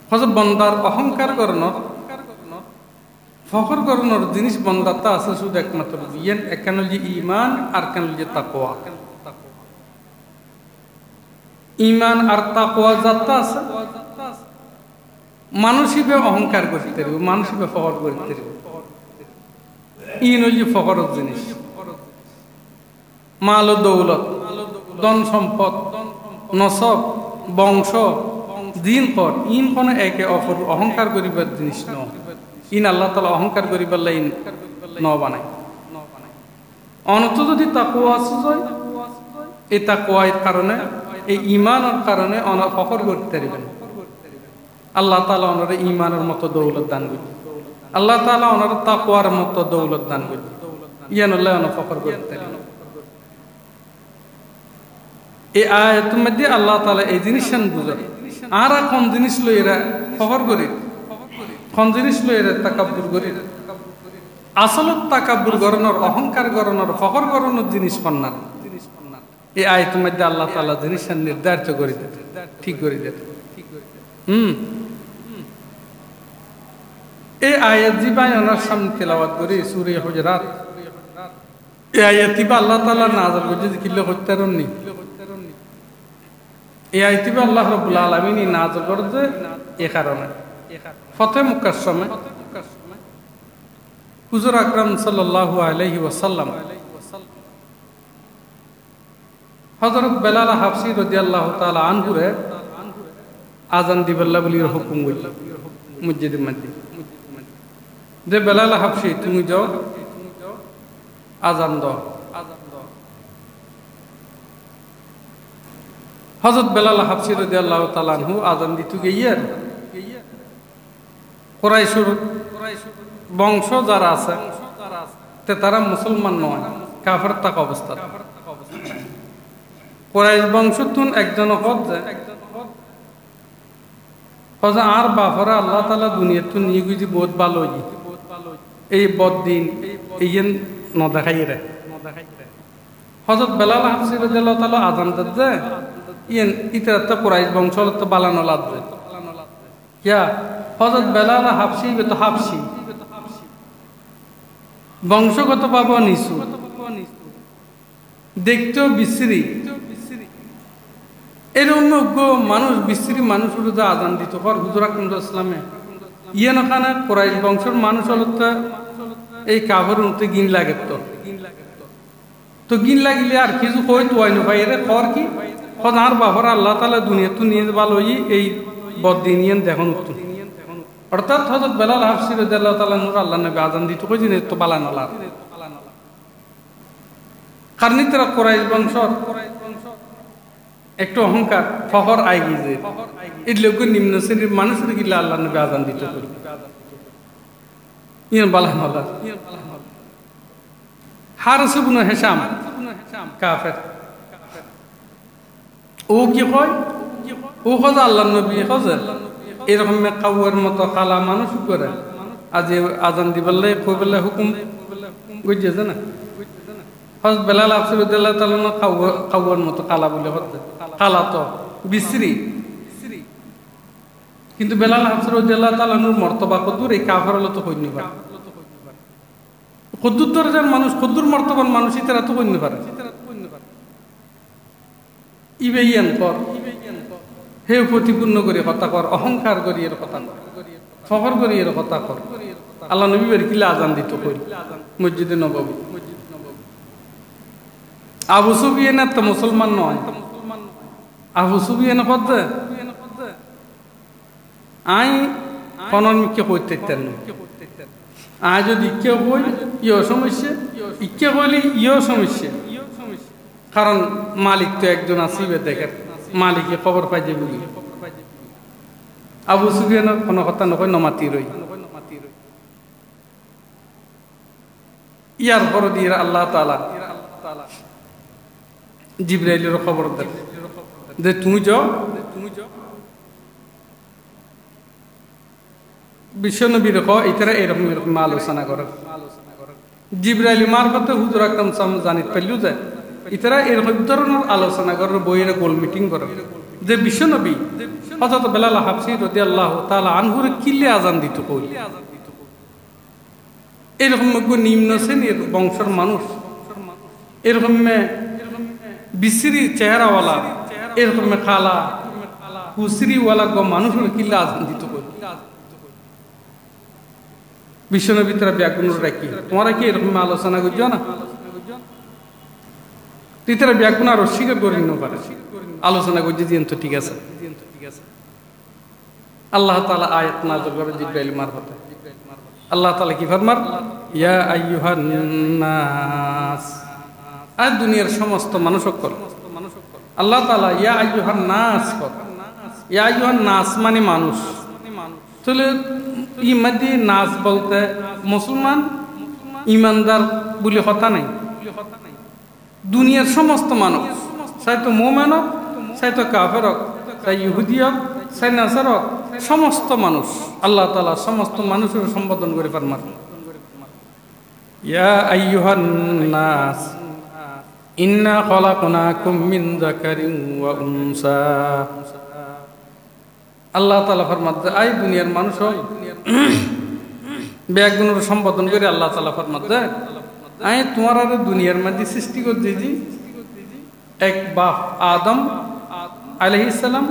হযরত বন্দার অহংকার করানোর ফখর করানোর জিনিস বন্দারটা আছে শুধু একমাত্র ইয়ান একান যে ঈমান আর কান যে তাকওয়া ঈমান আর তাকওয়া যাত্রা আছে মানুষিবে অহংকার করতে পারবে মানুষিবে ফখর করতে পারবে ইন হল যে ফখরের জিনিস মাল ও দৌলত ধন সম্পদ নসব বংশ দিন কর ইন কোনো একে অপর অহংকার করিবার জিনিস ন ইন আল্লাহ তাআলা অহংকার করিবার লাইন ন বানায় অনত যদি তাকওয়া আছে যায় এই তাকওয়ার কারণে এই ঈমানের কারণে অন ফখর করতে পারবেন আল্লাহ তাআলা ওনারে ঈমানের মতো দৌলত দান করবে আল্লাহ তাআলা ওনারে তাকওয়ার মতো দৌলত দান করবে ইয়ান আল্লাহ ওনা ফখর করতে পারবেন এই আয়াতের মধ্যে আল্লাহ তাআলা এই জিনিসটা বুঝায় আর কোন জিনিস লইরা ফখর করি কোন জিনিস লইরা তাকাব্বুর করি আসলত তাকাব্বুর করানোর অহংকার করানোর ফখর করানোর জিনিস কন্যা এই আয়াতের মধ্যে আল্লাহ তাআলা জিনিসটা নির্ধারিত করে দিতে ঠিক করে দিতে এই আয়াত জিবাই ওনার সামনে তেলাওয়াত করি সূরা হুজুরাত এই আয়াতিবা আল্লাহ তাআলা নাযিল করেছে কিল্লা হত্যারণ নি এই আয়াতিবা আল্লাহ রাব্বুল আলামিন নাযিল করেছে এই কারণে ফতহ মক্কার সময় হুজুর আকরাম সাল্লাল্লাহু আলাইহি ওয়াসাল্লাম হযরত বেলাল হাবশী রাদিয়াল্লাহু তাআলা আনহুরে আযান দিবেল্লা বলি হুকুম হইল মসজিদের মধ্যে যে বেলাল হাবশী তুমি যাও আযান দাও হযরত বেলাল হাবশী রাদিয়াল্লাহু তাআলা আনহু আযান দিতে গিয়ে কুরাইশের বংশ যারা আছে তে তারা মুসলমান নয় কাফের তাক অবস্থা কুরাইশ বংশতুন একজন হযরত আর বাফরা আল্লাহ তাআলা দুনিয়াতে নিয়ে গিয়ে বহুত ভালো এই বদিন এইন ন দেখাই রে হযরত বেলাল হাবশী রাদিয়াল্লাহু তাআলা আযান দেয় ইয়েন ইতরাত কুরাইশ বংশ তো বালানো লাগবে কিয়া হযরত বেলাল হাবশী তো হাবশী বংশগতভাবে নিচু দেখতেও বিশ্রী এরকম মানুষ বিশ্রী মানুষ উঠে আজান দিত হুজুর আকরাম ইসলামে ইয়ে নখানা কুরাইশ বংশের মানুষ হল এই কাভর উঠতে গিন লাগে তো গিন লাগিলে আর কিছু কই তো আইনো ভাই রে খর কি আর বাবার আল্লাহ তাআলা দুনিয়া তো নিয়ে ভালো এই বদিনিয়ান দেখুন অর্থাৎ হযরত বেলাল হাবশী রাদিয়াল্লাহু তাআলা নূর আল্লাহ নবী আযান দিত কই জিনে তো বালানলা কারণ তারা কুরাইশ বংশ একটু অহংকার ফখর আই গিয়ে এই লোক নিম্ন শ্রেণীর মানুষের গিলা আল্লাহ নবী আযান দিত ইয়ান বালানলা হারস ইবনে হিশাম কাফের ও কি কয় ও খোঁজা আল্লাহ নবী খোঁজা এরকম কাউয়ের মতো কালা মানুষ করে আজ আজান দিবেল্লাই কইবেল্লাই হুকুম বুঝছে না হযরত বেলাল হাবশী রাদিয়াল্লাহু তাআলা কাউয়ের মতো কালা বলে হচ্ছে কালা তো বিশ্রী কিন্তু বেলাল হাবশী রাদিয়াল্লাহু তাআলা নূর মর্তবা কদুর এই কাফের হলো তো কইনি পারে কদ্দুর দরজার মানুষ কদ্দুর মর্তবান মানুষ ইতারা তো কইনি পারে ইবেইয়ান কর হে প্রতিপূর্ণ করে কথা কর অহংকার করি এর কথা কর ফখর করি এর কথা কর আল্লাহ নবী বের কিলা আযান দিত কই মসজিদে নববী আবু সুফিয়ান তো মুসলমান নয় আবু সুফিয়ান কদে আই কোনকে কইতে তেন আজ যদি কে হই ইও সমস্যা ইকে হইলে ইও সমস্যা কারণ মালিক তো একজন আসিবে দেখেন মালিকে খবর পাই যে বলি আবু সুফিয়ানের কোনো কথা নকয় নমাতি রই ইয়ার পর দিয়ে আল্লাহ তাআলা জিবরাইলের খবর দেন যে তুমি যাও বিশ্বনবীর ইতারা এরকম এরকম আলোচনা করে জিবরাইল মারফতে হুজুর আকরাম জানিত পাইলু যে ইতারা এরকম ধরনের আলোচনা করে বইয়ের গোল মিটিং করে যে বিশ্বনবী হযরত বেলাল হাবশী রাদিয়াল্লাহু তাআলা আনহুর কিল্লে আজান দিত কই এরকম নিম্ন শ্রেণীর বংশের মানুষ এরকম বিশ্রী চেহারাওয়ালা এরকম খালা হুসরিওয়ালা মানুষের কিল্লে আজান দিত কই বিশ্বনবী তারা ব্যাগুণের রাখি তোমরা কি এরকম আলোচনা করছো না তিতারা ব্যাগুণ আর অস্বীকার করে নিতে পারে আলোচনা করছে যে তো ঠিক আছে আল্লাহ তাআলা আয়াত নাযিল করে জিবরাইল মারফতে আল্লাহ তাআলা কি ফরমান ইয়া আইয়ুহান নাস আজ দুনিয়ার সমস্ত মানুষ সকল আল্লাহ তাআলা ইয়া আইয়ুহান নাস ইয়া আইয়ুহান নাস মানে মানুষ তাহলে ইমাদি নাস বলতে মুসলমান ইমানদার বলে কথা নাই দুনিয়ার সমস্ত মানুষ চাই তো মুমিন হোক চাই তো কাফের হোক চাই ইহুদি হোক চাই নাসার হোক সমস্ত মানুষ আল্লাহ তাআলা সমস্ত মানুষের সম্বোধন করে ফরমান ইয়া আইয়ুহান নাস ইন্না খলাকনাকুম মিন যাকারিন ওয়া উনসা আল্লাহ তাআলা ফরমান আই দুনিয়ার মানুষ হয় ব্যাগুণের সম্বোধন করে আল্লাহ তাআলা ফরমান আই তোমার আর দুনিয়ার মধ্যে সৃষ্টি করে দিয়েছি এক বাপ আদম আলাইহিস সালাম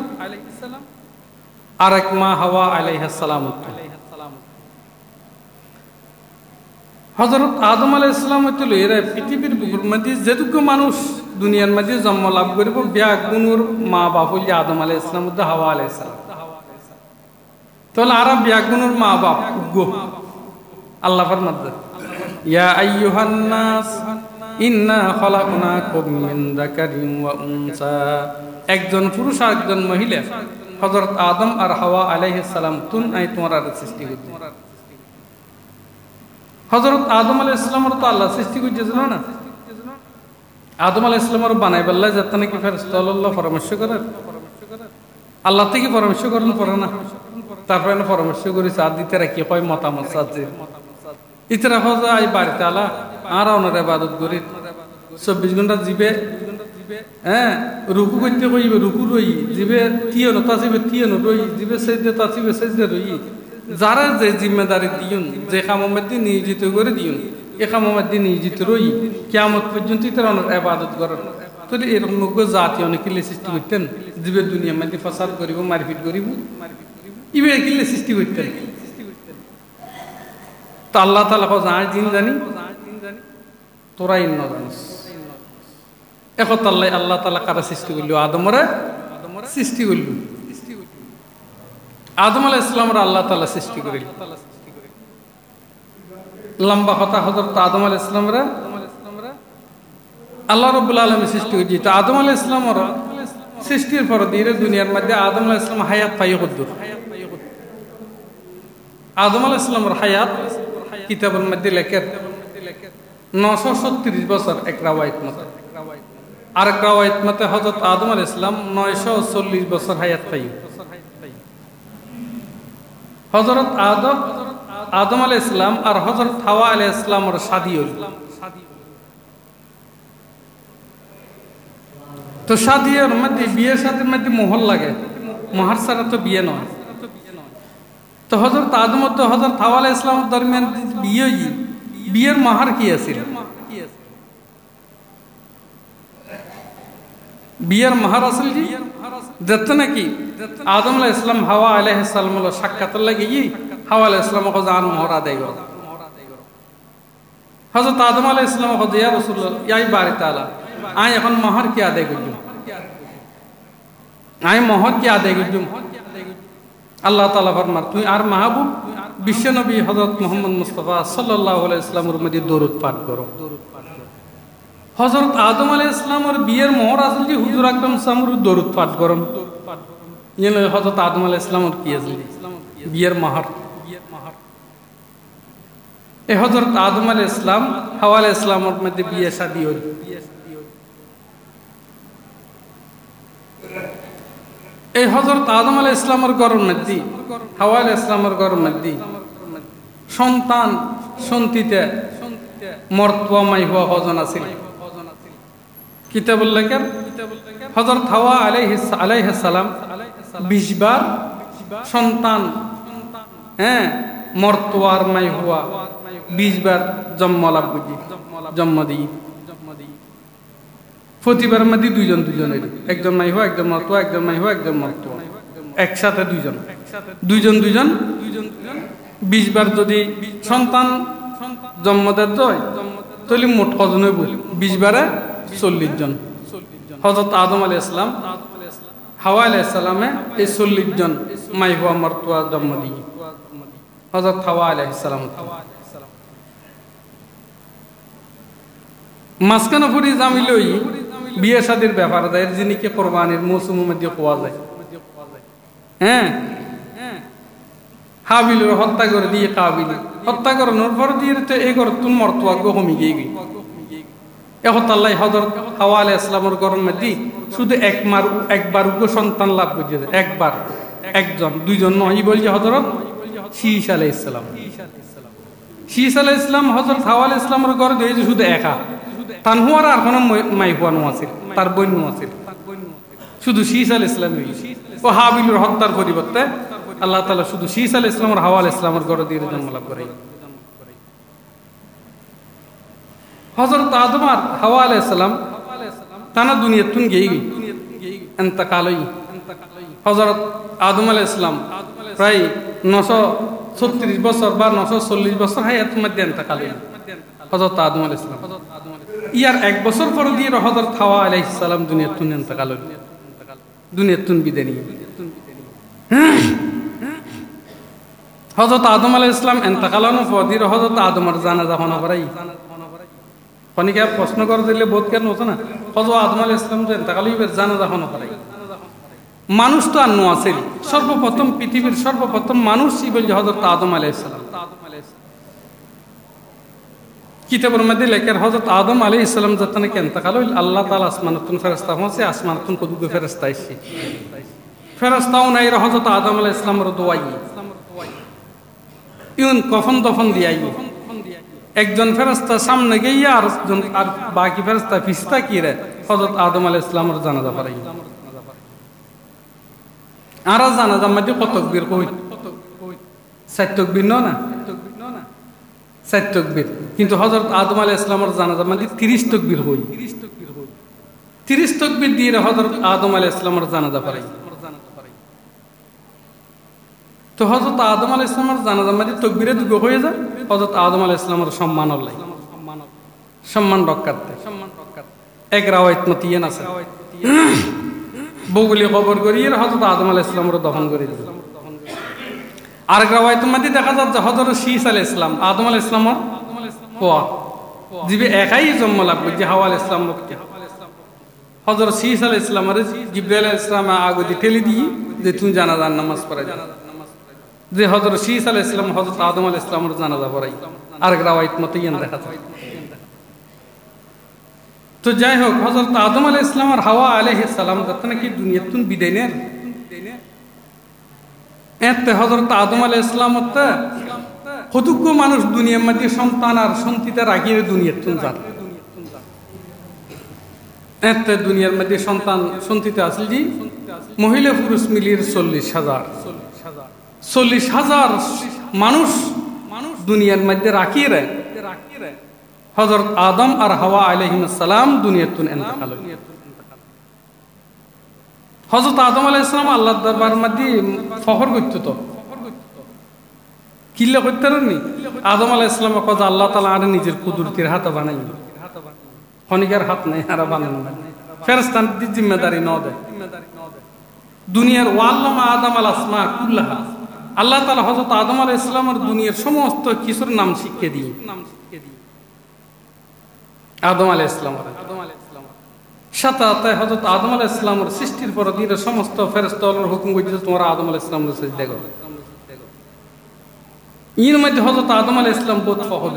আর এক মা হাওয়া আলাইহিস সালাম হযরত আদম আলাইহিস সালাম হইল এরা পৃথিবীর বুকুর মধ্যে যেটুকু মানুষ দুনিয়ার মধ্যে জন্ম লাভ করিব ব্যাগুণের মা বাপ হইল আদম আলাইহিস সালাম ও হাওয়া আলাইহিস সালাম তাহলে আর ব্যাগুণের মা বাপ গো আল্লাহ ফরমান ইয়া আইয়ুহান নাস ইন্না খলাকনাকুম মিন যাকারিন ওয়া উনসা একজন পুরুষ আর একজন মহিলা হযরত আদম আর হাওয়া আলাইহিস সালাম তুন আই তোমার সৃষ্টি করতে হযরত আদম আলাইহিস সালামের তো আল্লাহ সৃষ্টি করেছিল না আদম আলাইহিস সালামের বানাইবাল্লাহ যাতে নাকি ফেরেশতা আল্লাহ পরামর্শ করেন আল্লাহ থেকে পরামর্শ করেন পড়ে না তারপরে পরামর্শ করে চা দিতে রাখি কয় মতামত আছে ইতরা হজা আই বাড়িতে আলা আর ওনার ইবাদত করি 24 ঘন্টা জিবে হ্যাঁ রুকু করতে কইবে রুকু রই জিবে তিয়ন তাসিবে তিয়ন রই জিবে সেজদা তাসিবে সেজদা রই যারা যে জিম্মেদারি দিউন যে কামের মধ্যে নিয়োজিত করে দিউন এই কামের মধ্যে নিয়োজিত রই কিয়ামত পর্যন্ত তারা ওনার ইবাদত করেন তাহলে এরকম লোক জাতি অনেক কিলে সৃষ্টি করতেন জিবে দুনিয়ার মধ্যে ফাসাদ করিব মারপিট করিব ইবে কিলে সৃষ্টি করতেন তো আল্লাহ তাআলা কো যায় জিন জানি তোরা ইন না জানিস এখন আল্লাহ তাআলা কারা সৃষ্টি করল আদমরে সৃষ্টি করল আদম আলাইহিস সালামের আল্লাহ তাআলা সৃষ্টি করিল লম্বা কথা হযরত আদম আলাইহিস সালামের আল্লাহ রাব্বুল আলামিন সৃষ্টি করেছে তো আদম আলাইহিস সালামের সৃষ্টির পর ধীরে দুনিয়ার মধ্যে আদম আলাইহিস সালাম হায়াত পাই কদ্দুর আদম আলাইহিস সালামের হায়াত কিতাবের মধ্যে লেখেন 936 বছর এক রাওয়ায়াত মতে আর এক রাওয়ায়াত মতে হযরত আদম আলাইহিস সালাম 940 বছর হায়াত পাই হযরত আদম আলাইহিস সালাম আর হযরত হাওয়া আলাইহিস সালামের শাদী হল তো শাদীর মধ্যে বিয়ের সাথে মধ্যে মোহর লাগে মোহর ছাড়া তো বিয়ে নয় তো হযরত আদম ও হযরত হাওয়া আলাইহিস সালামের দরমিয়ান বিয়ের মাহার কি আছিল বিয়ের মাহার আসল জি যেতে নাকি আদম আলাইহিস সালাম হাওয়া আলাইহিস সালামের সাক্ষাতের লাগি হাওয়া আলাইহিস সালাম কো জান মোহর আদায় করো হযরত আদম আলাইহিস সালাম কো ইয়া রাসূলুল্লাহ ইয়া বারি তাআলা আই এখন মোহর কি আদায় করব আই মোহর কি আদায় করব আল্লাহ তাআলা ফরমান তুই আর মাহবুব বিশ্ব নবী হযরত মুহাম্মদ মুস্তাফা সাল্লাল্লাহু আলাইহি ওয়াসাল্লামের মধ্যে দরুদ পাঠ করো হযরত আদম আলাইহিস সালামের বিয়ের মোহর আসল যে হুজুর আকরাম সাল্লাল্লাহু দরুদ পাঠ করুন ইনি হযরত আদম আলাইহিস সালামের কি আছে বিয়ের মোহর এই হযরত আদম আলাইহিস সালাম হাওয়া আলাইহিস সালামের মধ্যে বিয়ে শাদী হল এই হযরত আদম আলাইহিস সালামের ঘরের মধ্যে হাওয়া আলাইহিস সালামের ঘরের মধ্যে সন্তান সন্তিতে মর্তবামাই হওয়া হজন আছিল কিতাবুল লেখেন হযরত হাওয়া আলাইহিস সালাম 20 বার সন্তান মর্তওয়ার মাই হুয়া 20 বার জন্ম দিই প্রতিবার মধ্যে দুইজনের একজন মাই হুয়া একজন মর্তওয়া একজন মাই হুয়া একজন মর্তওয়া একসাথে দুইজন 20 বার যদি সন্তান জন্ম দেয় তাহলে মোট কজন হইব 20 বারে 40 জন হযরত আদম আলাইহিস সালাম হাওয়া আলাইহিস সালামে এই 40 জন মাই হুয়া মর্তওয়া জন্ম দিয়ে হযরত হাওয়া আলাইহিস সালাম মাসকানা ফুরি জামিলই বিয়ে শাদীর ব্যাপার যায় যিনিকে কুরবানির মৌসুমের মধ্যে পাওয়া যায় হাবিলের হত্যা করে দিয়ে কাবিল হত্যা করানোর পর দিয়ে এই ঘর তুমি মর্তওয়া কমে গিয়ে এখন আল্লাহ হযরত হাওয়া আলাইহিস সালামের ঘরের মধ্যে শুধু একবার সন্তান লাভ করেছে একবার একজন দুইজন নয় বলছে হযরত শীস আলাইহিস সালাম হযরত হাওয়া আলাইহিস সালামের ঘরে দিয়েছে শুধু একা তানহুয়ার আর কোনো মাই হুয়া আছে তার বোন আছে শুধু শীস আলাইহিস সালাম ও হাবিলের হত্যার পরিবর্তে আল্লাহ তাআলা শুধু শীস আলাইহিস সালাম আর হাওয়া আলাইহিস সালামের ঘরে দিয়ে জন্ম লাভ করে হযরত আদম আর হাওয়া আলাইহিস সালাম তানা দুনিয়াতুন গেই ইন্তেকালই হযরত আদম আলাইহিস সালাম প্রায় 936 বছর বা 940 বছর হায়াতের মধ্যে ইন্তেকালই হযরত আদম আলাইহিস সালাম ইয়ার 1 বছর পর দিয়ে হযরত হাওয়া আলাইহিস সালাম দুনিয়াতুন ইন্তেকালই দুনিয়াতুন বিদায় নিয়ে হযরত আদম আলাইহিস সালাম ইন্তেকালানো পর দিয়ে হযরত আদমের জানাজা হওয়া পড়াই অনেকে প্রশ্ন করে দিলে বোধ কেন হতো না হযরত আদম আলাইহিস সালাম যে ইন্তেকালই জানাজা হওয়া পড়াই মানুষ তো আর আছে সর্বপ্রথম পৃথিবীর সর্বপ্রথম মানুষই বলছে হযরত আদম আলাইহিস সালাম কিতাবের মধ্যে লেখার হযরত আদম আলাইহিস সালাম যখন ইন্তেকাল হইল আল্লাহ তাআলা আসমানতুন ফেরেশতা হচ্ছে আসমানতুন কদুগ ফেরেশতা আইছে ফেরেশতাও নাই হযরত আদম আলাইহিস সালামের দোয়াই ইউন কফন দফন দিয়াই একজন ফেরেশতা সামনে গিয়া আর বাকি ফেরেশতা পিছতা কি রে হযরত আদম আলাইহিস সালামের জানাজা পড়াই আর জানাজা মধ্যে কত তাকবীর কই 7 তাকবীর না 7 তাকবীর কিন্তু হযরত আদম আলাইহিস সালামের জানাজা মধ্যে 30 তাকবীর হই 30 তাকবীর দিয়ে হযরত আদম আলাইহিস সালামের জানাজা পড়াই তো হযরত আদম আলাইহিস সালামের জানাজা মধ্যে তাকবীরে দুগ হয়ে যায় হযরত আদম আলাইহিস সালামের সম্মান রক্ষার্থে এক রাওয়ায়াত মতিয়ান আছে বগুলি কবর করিয়ে হযরত আদম আলাইহিস সালামের দফন করে দিল আর এক রাওয়ায়াতের মধ্যে দেখা যাচ্ছে হযরত শীস আলাইহিস সালাম আদম আলাইহিস সালামের পোয়া জিবে একাই জন্ম লাভ করছে হাওয়া আলাইহিস সালাম হযরত শীস আলাইহিস সালামের জিবরাইল আলাইহিস সালাম আগে ঠেলে দিয়ে যে তুমি জানাজার নামাজ পড়াই যে হযরত শীস আলাইহিস সালাম হযরত আদম আলাইহিস সালামের জানাজা পড়াই আর এক রাওয়ায়াত মতে ইয়ান দেখা যায় তো যাই হোক হযরত আদম আলাইহিস সালাম আর হাওয়া আলাইহিস সালাম যখন কি দুনিয়াতুন বিদায় নেন এতে হযরত আদম আলাইহিস সালাম কতজ্ঞ মানুষ দুনিয়ার মধ্যে সন্তান আর সন্তান রাখিয়ে দুনিয়াতুন যায় এতে দুনিয়ার মধ্যে সন্তান সন্তান আছে জি মহিলা পুরুষ মিলিয়ে 40,000 মানুষ দুনিয়ার মধ্যে রাখিয়ে হযরত আদম আর হাওয়া আলাইহিস সালাম দুনিয়াতুন ইন্তেকাল হযরত আদম আলাইহিস সালাম আল্লাহর দরবারের মধ্যে ফখর করত তো কিল্লা করতেননি আদম আলাইহিস সালাম কজ আল্লাহ তাআলা আর নিজের কুদরতের হাত বানাই খনিকার হাত নাই আর বানানো ফেরেশতার জিম্মেদারি ন দেয় দুনিয়ার ওয়াল্লামা আদম আল আসমা কুল্লাহা আল্লাহ তাআলা হযরত আদম আলাইহিস সালামের দুনিয়ার সমস্ত কিছুর নাম শিখিয়ে দিয়ে আদম আলাইহিস সালাম সাথে হযরত আদম আলাইহিস সালামের সৃষ্টির পর দিয়ে সমস্ত ফেরেশতাদের হুকুম কইছে তোমরা আদম আলাইহিস সালামের সিজদা করো এর মধ্যে হযরত আদম আলাইহিস সালাম বহুত ফখর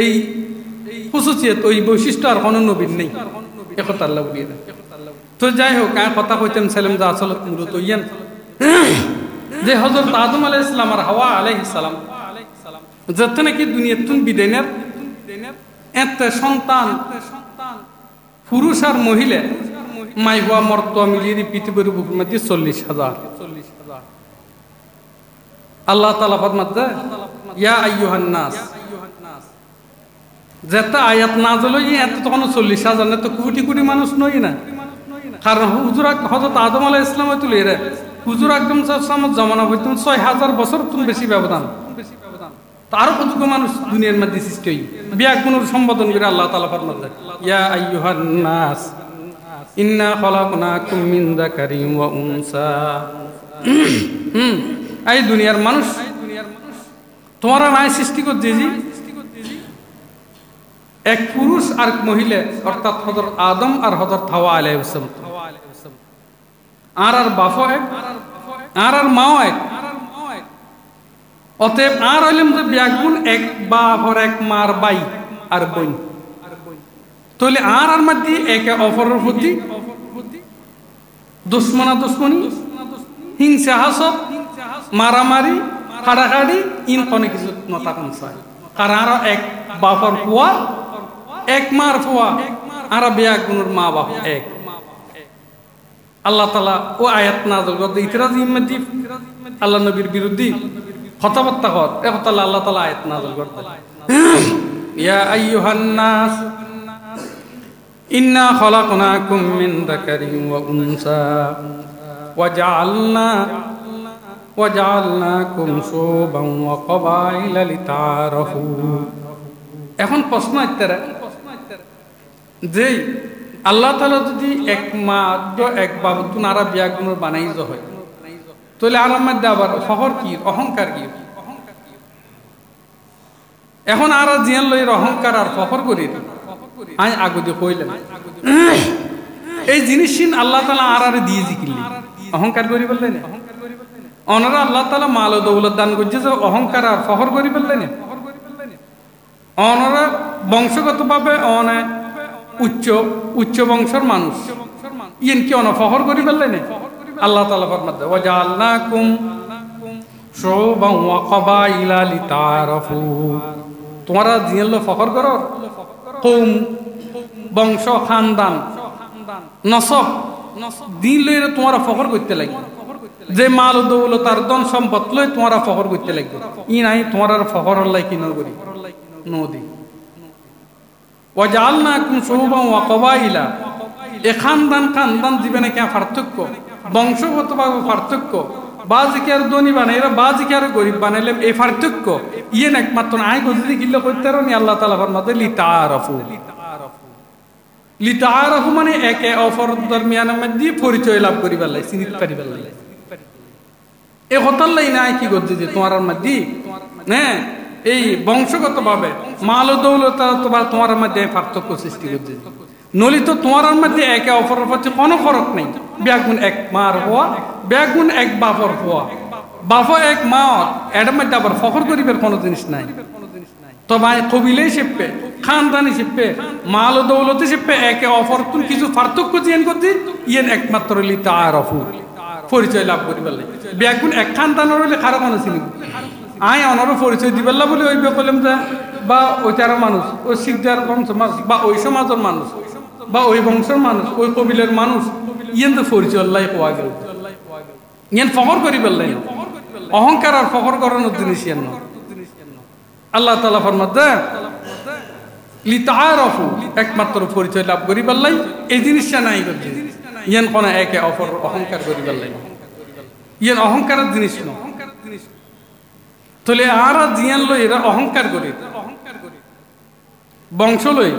এই খুশুসিয়ত ওই বৈশিষ্ট্য আর কোন নবীর নেই একথা আল্লাহ বলিয়ে দেয় তো যাই হোক কথা কইতেন ছিলাম যে আসলে মূলত ইয়ান যে হযরত আদম আলাইহিস সালাম আর হাওয়া আলাইহিস সালাম যত নাকি দুনিয়াতুন বিদায় নেন এত সন্তান পুরুষ আর মহিলা মাই হওয়া মর্ত মিলিয়ে পৃথিবীর বুকের মধ্যে 40,000। আল্লাহ তাআলা ফরমাতে ইয়া আইয়ুহান নাস, যেটা আয়াত নাযিল হই এত তখন 40,000 না তো কোটি কোটি মানুষ নই না। কারণ হুজুর হযরত আদম আলাইহিস সালাম তুলে রে হুজুর আকরাম সাল্লাল্লাহু আলাইহি ওয়াসাল্লাম জামানা হইতো 6,000 বছর তুমি বেশি ব্যবধান। তার কতক মানুষ দুনিয়ার মধ্যে সৃষ্টি হই বিয়াগুনোর সম্বোধন করে আল্লাহ তাআলা ফরমাতে ইয়া আইয়ুহান নাস ইন্না খলাকনাকুম মিন যাকারিন ওয়া উনসা। এই দুনিয়ার মানুষ তোমরা নাই সৃষ্টি করতে জি এক পুরুষ আর এক মহিলা, অর্থাৎ হযরত আদম আর হযরত হাওয়া আলাইহিস সালাম। আর বাপ এক আর মাও এক। অতএব আর হইলাম যে ব্যাগুন এক বাপর এক মার ভাই আর বোন। তাহলে আর মধ্যে একে অপরের প্রতি দুশ্মনী, হিংসা হাসদ, মারামারি, কাড়াকাড়ি ইন অনেক কিছু নতাকন চায়। কারণ আর এক বাপর ফুয়া এক মার ফুয়া আর ব্যাগুনের মা বাপ এক। আল্লাহ তাআলা ও আয়াত নাযিল করতে ইতরাজ ইম্মতি আল্লাহ নবীর বিরুদ্ধে কথাবার্তা কর এখন আল্লাহ তাআলা আয়াত নাযিল করতে ইয়া আইয়ুহান নাস ইন্না খলাকনাকুম মিন যাকারিন ওয়া উনসা ওয়া জাআলনাকুম শুবান ওয়া ক্বাবাইলা লিতাআরাফু। এখন প্রশ্ন ইত্যারা যে আল্লাহ তাআলা যদি এক মা এক বাবা তুনারা বিয়াগুনোর বানাই হয় তাহলে আর মধ্যে আবার শহর কি অহংকার কি? এখন আর জিয়ান লই অহংকার আর ফখর করি আই আগুদি কইলেন এই জিনিসিন আল্লাহ তাআলা আর দিয়ে জিকিলি অহংকার করি বললেন অনরা আল্লাহ তাআলা মাল ও দৌলত দান করছে যে অহংকার আর ফখর করি বললেন অনরা বংশগতভাবে অনে উচ্চ বংশের মানুষ ইয়েন কি অনফখর করি বললেন আল্লাহ তাআলা ফরমাতে ওয়া জাআলনাকুম শুবান ওয়া ক্বাবাইলা লিতাআরাফু। তোমরা জিনল ফখর করো কওম বংশ খানদান নসব দিন লইরে তোমরা ফখর করতে লাগবে। যে মাল দৌলত আর ধন সম্পদ লই তোমরা ফখর করতে লাগবে। ই নাই তোমরা ফখর আল্লাহ কি নগরি নদী ওয়া জাআলনাকুম শুবান ওয়া ক্বাবাইলা। এ খানদান জীবনে কে পার্থক্য বংশগতভাবে পার্থক্য বাজিকে আর ধনী বানাইরা বাজিকে আর গরিব বানাইলাম এই পার্থক্য ইয়েন একমাত্র আই গদি কিল্লা করতে নি আল্লাহ তাআলা ফরমাতে লিতাআরাফু মানে একে অপরের দরমিয়ানের মধ্যে পরিচয় লাভ করিবার লাই চিনিত পারিবার লাই এ হতাল্লাই নাই কি করতে যে তোমার মধ্যে হ্যাঁ এই বংশগতভাবে মাল ও দৌলত তোমার মধ্যে পার্থক্য সৃষ্টি করতে নলি তো তোমার মধ্যে একে অপরের প্রতি কোনো ফরক নেই। ব্যাগুন এক মার হওয়া ব্যাগুন এক বাপর হওয়া বাপ এক মা এর মধ্যে আবার ফখর করিবার কোনো জিনিস নাই। তবে কবিলে শিপে খানদানি শিপে মাল ও দৌলতে শিপে একে অপর কিছু পার্থক্য চেন করতে ইয়েন একমাত্র লিতাআরাফু পরিচয় লাভ করিবার লাগে। ব্যাগুন এক খানদানের হইলে কারো কোনো চিনি আই অনারও পরিচয় দিবার বলে ওই বললাম যে বা ওইটার মানুষ ওই শিখদার বংশ বা ওই সমাজের মানুষ বা ওই বংশের মানুষ ওই কবিলের মানুষ ইয়েন তো পরিচয় আল্লাহ পাওয়া গেল ইয়েন ফখর করিবার লাগে। অহংকার আর ফখর করানোর জিনিস ইয়েন না। আল্লাহ তাআলা ফরমাতে লিতাআরাফু একমাত্র পরিচয় লাভ করিবার লাগে এই জিনিসটা নাই করছে ইয়েন কোন একে অপর অহংকার করিবার লাগে ইয়েন অহংকারের জিনিস না। তাহলে আর জিয়ান লই এরা অহংকার করি বংশ লই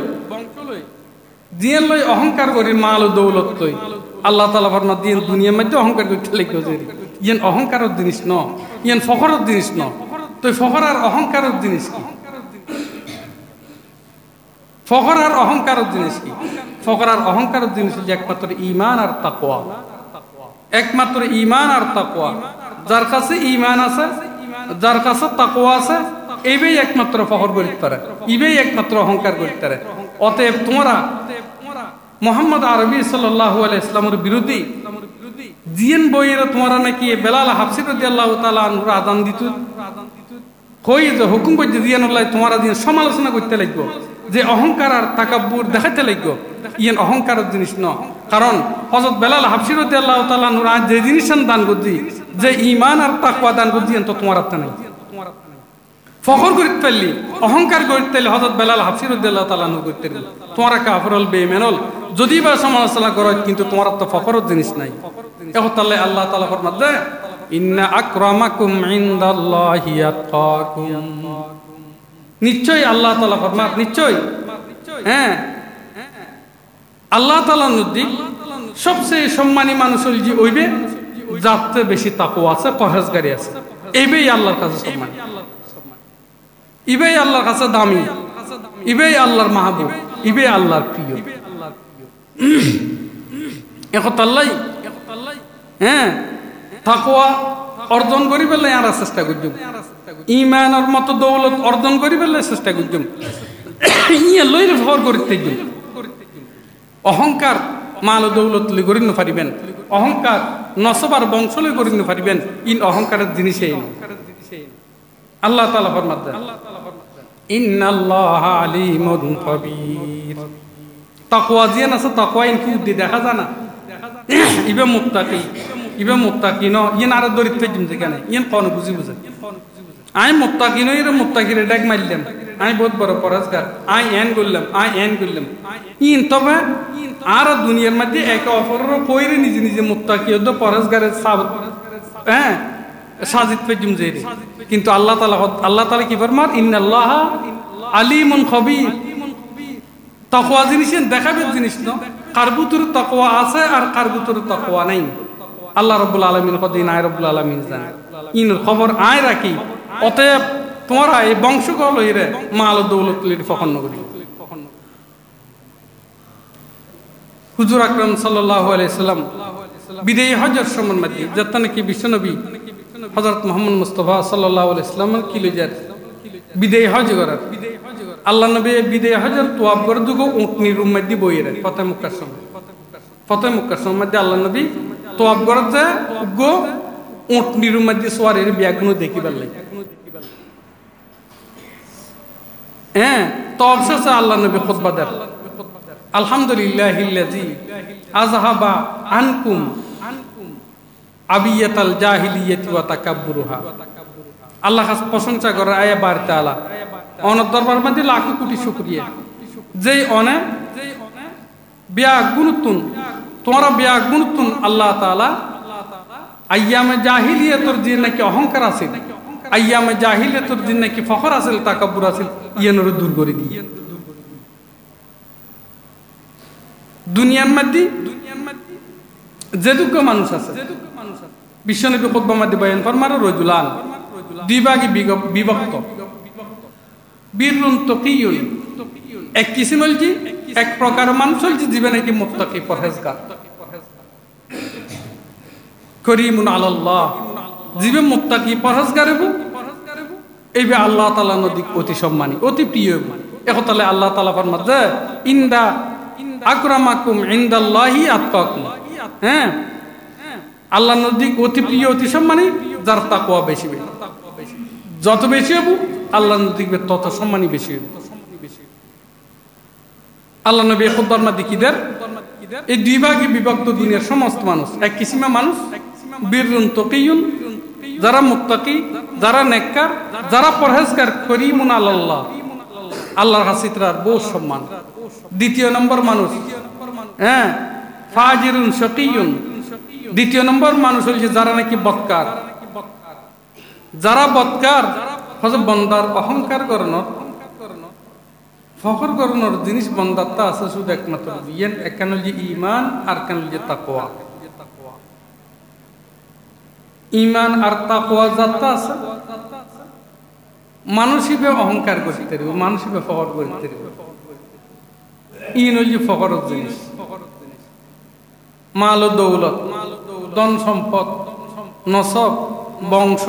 জিয়ান লই অহংকার করি মাল ও দৌলত লই আল্লাহ তাআলা ফরমাত দিন দুনিয়ার মধ্যে অহংকার করতে লাগবে যে ইয়েন অহংকারের জিনিস ন ইয়েন ফখরের জিনিস ন। তো ফখর আর অহংকারের জিনিস কি? ফখর আর অহংকারের জিনিস কি? ফখর আর অহংকারের জিনিস হচ্ছে একমাত্র ঈমান আর তাকওয়া। একমাত্র ঈমান আর তাকওয়া যার কাছে ঈমান আছে যার কাছে তাকওয়া আছে এইবেই একমাত্র ফখর করতে পারে ইবেই একমাত্র অহংকার করতে পারে। অতএব তোমরা মুহাম্মদ আরবি সাল্লাল্লাহু আলাইহি ওয়াসাল্লামের বিরোধী জিন বইয়ের তোমরা নাকি বেলাল হাফসি রাদিয়াল্লাহু তাআলা আনহু আযান দিত কই যে হুকুম করতে জিয়ানুল্লাহ তোমরা দিন সমালোচনা করতে লাগবে যে অহংকার আর তাকাব্বুর দেখাতে লাগবে ইয়ান অহংকারের জিনিস ন কারণ হযরত বেলাল হাবশী রাদিয়াল্লাহু তাআলা নূর যে জিনিস দান করছি যে ঈমান আর তাকওয়া দান করছি তো তোমার হাতে নাই ফখর করিতে পারলি অহংকার করিতে পারলি হযরত বেলাল হাবশী রাদিয়াল্লাহু তাআলা নূর করতে পারলি তোমার কাফর হল বেঈমান হল যদি বা সমালোচনা করো কিন্তু তোমার তো ফখরের জিনিস নাই এখন তাহলে আল্লাহ তাআলা ফরমাতে ইন্না আকরামাকুম ইনদাল্লাহি আতকাকুম নিশ্চয় আল্লাহ তাআলা ফরমান নিশ্চয় হ্যাঁ আল্লাহ তাআলার নদী সবচেয়ে সম্মানী মানুষ হল যে ওইবে যাতে বেশি তাকওয়া আছে পরহেজগারি আছে এইবেই আল্লাহর কাছে সম্মানী ইবেই আল্লাহর কাছে দামি ইবেই আল্লাহর মাহবুব ইবেই আল্লাহর প্রিয় এখন তাল্লাই হ্যাঁ তাকওয়া অর্জন করি পেলে আর চেষ্টা করছুম ঈমানের মতো দৌলত অর্জন করি পেলে চেষ্টা করছুম ইয়া লইলে ভর করিতে অহংকার মাল দৌলত লই করি পারিবেন অহংকার নসবার বংশ লই করি পারিবেন ইন অহংকারের জিনিসই আল্লাহ তাআলা ফরমাতে ইন্নাল্লাহা আলিমুন খাবীর তাকওয়া জিয়ান আছে তাকওয়া ইন কি দেখা জানা ইবে মুত্তাকি ন ইন আর দরিত পেজম যেখানে ইন কোন বুঝি বুঝে আই মুত্তাকি ন এর মুত্তাকিরে ডাক মারলাম আই বহুত বড় পরস্কার আই এন করলাম ইন তবে আর দুনিয়ার মধ্যে একে অপরের কইরে নিজে নিজে মুত্তাকি হদ পরস্কারের সাবত হ্যাঁ সাজিদ পেজম যে কিন্তু আল্লাহ তাআলা কি ফরমান ইন্নাল্লাহা আলিমুন খাবীর তাকওয়া জিনিস দেখাবে জিনিস না কার ভিতরে তাকওয়া আছে আর কার ভিতরে তাকওয়া নাই আল্লাহ রাব্বুল আলামিন কদিন আয় রাব্বুল আলামিন জানে ইন খবর আয় রাখি অতএব তোমরা এই বংশকে লইরে মাল দৌলত লইরে ফখন করি হুজুর আকরাম সাল্লাল্লাহু আলাইহি সাল্লাম বিদায়ী হজের সময় মধ্যে যত নাকি বিশ্বনবী হযরত মুহাম্মদ মুস্তাফা সাল্লাল্লাহু আলাইহি সাল্লাম কি লইজার বিদায়ী হজ করার আল্লাহ নবী বিদায়ী হজের তোয়াব করে দুগো উটনির মধ্যে বইরে ফতে মক্কার সময় মধ্যে আল্লাহ নবী তোয়াব করে যে গো উটনির মধ্যে সোয়ারের ব্যাগগুলো দেখিবার লাগে হ্যাঁ তওয়াব শেষে আল্লাহ নবী খুতবা দেন আলহামদুলিল্লাহিল্লাযী আযহাবা আনকুম আবিয়াতাল জাহিলিয়াতি ওয়া তাকাব্বুরুহা আল্লাহ কাছে প্রশংসা করে আয়া বার তাআলা অনর দরবার মধ্যে লাখ কোটি শুকরিয়া যেই অনে বিয়া গুণতুন তোমরা বিয়া গুণতুন আল্লাহ তাআলা আইয়ামে জাহিলিয়াতর যে নাকি অহংকার আছে আইয়ামে জাহিলিয়াতর যে নাকি ফখর আছে তাকাব্বুর আছে ইয়ানর দূর করে দিয়ে দুনিয়ার মধ্যে যেটুকু মানুষ আছে বিশ্বনবী খুতবা মধ্যে বয়ান ফরমান রাজুলান দুই ভাগে বিভক্ত বীরুন তাকিয়ুন এক কিসিম হলছি এক প্রকার মানুষ হলছি জীবনে নাকি মুত্তাকি পরহেজগার করিমুন আলাল্লাহ জীবে মুত্তাকি পরহেজগার হবো এইবে আল্লাহ তাআলা নদিক অতি সম্মানী অতি প্রিয় এখন তাহলে আল্লাহ তাআলা ফরমান যে ইন্দা আকরামাকুম ইনদাল্লাহি আতকাকুম হ্যাঁ আল্লাহ নদিক অতি প্রিয় অতি সম্মানী যার তাকওয়া বেশি যত বেশি হবো আল্লাহ নদিক তত সম্মানী বেশি হবে আল্লাহ নবী খুতবার মধ্যে কি দেন এই দুই ভাগে বিভক্ত দুনিয়ার সমস্ত মানুষ এক কিসিমে মানুষ বীরুন তাকিয়ুন যারা মুত্তাকি যারা নেককার যারা পরহেজগার করিমুন আলাল্লাহ আল্লাহর কাছে তার বহু সম্মান দ্বিতীয় নম্বর মানুষ হ্যাঁ ফাজিরুন শাকিয়ুন দ্বিতীয় নম্বর মানুষ হচ্ছে যারা নাকি বদকার যারা বদকার হযরত বান্দার অহংকার করানোর ফখর করানোর জিনিস বান্দারটা আছে শুধু একমাত্র ইয়ান একখান হচ্ছে ঈমান আর একখান হচ্ছে তাকওয়া ঈমান আর তাকওয়া যাত্রা আছে মানুষিবে অহংকার করতে পারবে মানুষিবে ফখর করতে পারবে ইন হচ্ছে ফখরের জিনিস মাল ও দৌলত ধন সম্পদ নসব বংশ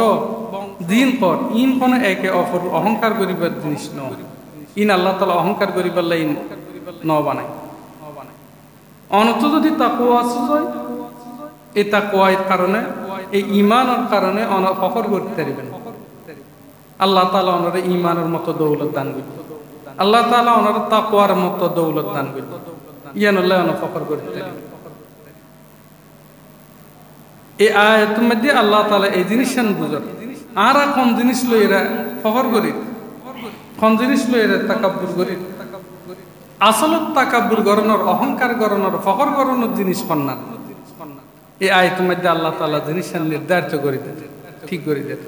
দিন পর ইন কোন একে অপর অহংকার করিবার জিনিস নয় ইন আল্লাহ তাআলা অহংকার করিবার লাইন ন বানায় অনত যদি তাকওয়া আছে যায় এই তাকওয়ার কারণে এই ঈমানের কারণে ফখর করতে পারবেন আল্লাহ তাআলা ওনারে ঈমানের মতো দৌলত দান করবেন আল্লাহ তাআলা ওনার তাকওয়ার মতো দৌলত দান করেন ইয়ান আল্লাহ ওনা ফখর করতে এই আয়াতের মধ্যে আল্লাহ তাআলা এই জিনিসটান বুঝার আর কোন জিনিস লইরা ফখর করি কোন জিনিস লইরা তাকাব্বুর করি আসলত তাকাব্বুর গরনের অহংকার গরনের ফখর গরনের জিনিস কন্না এই আয়াতের মধ্যে আল্লাহ তাআলা জিনিসটান নির্ধারিত করে দেন ঠিক করে দেন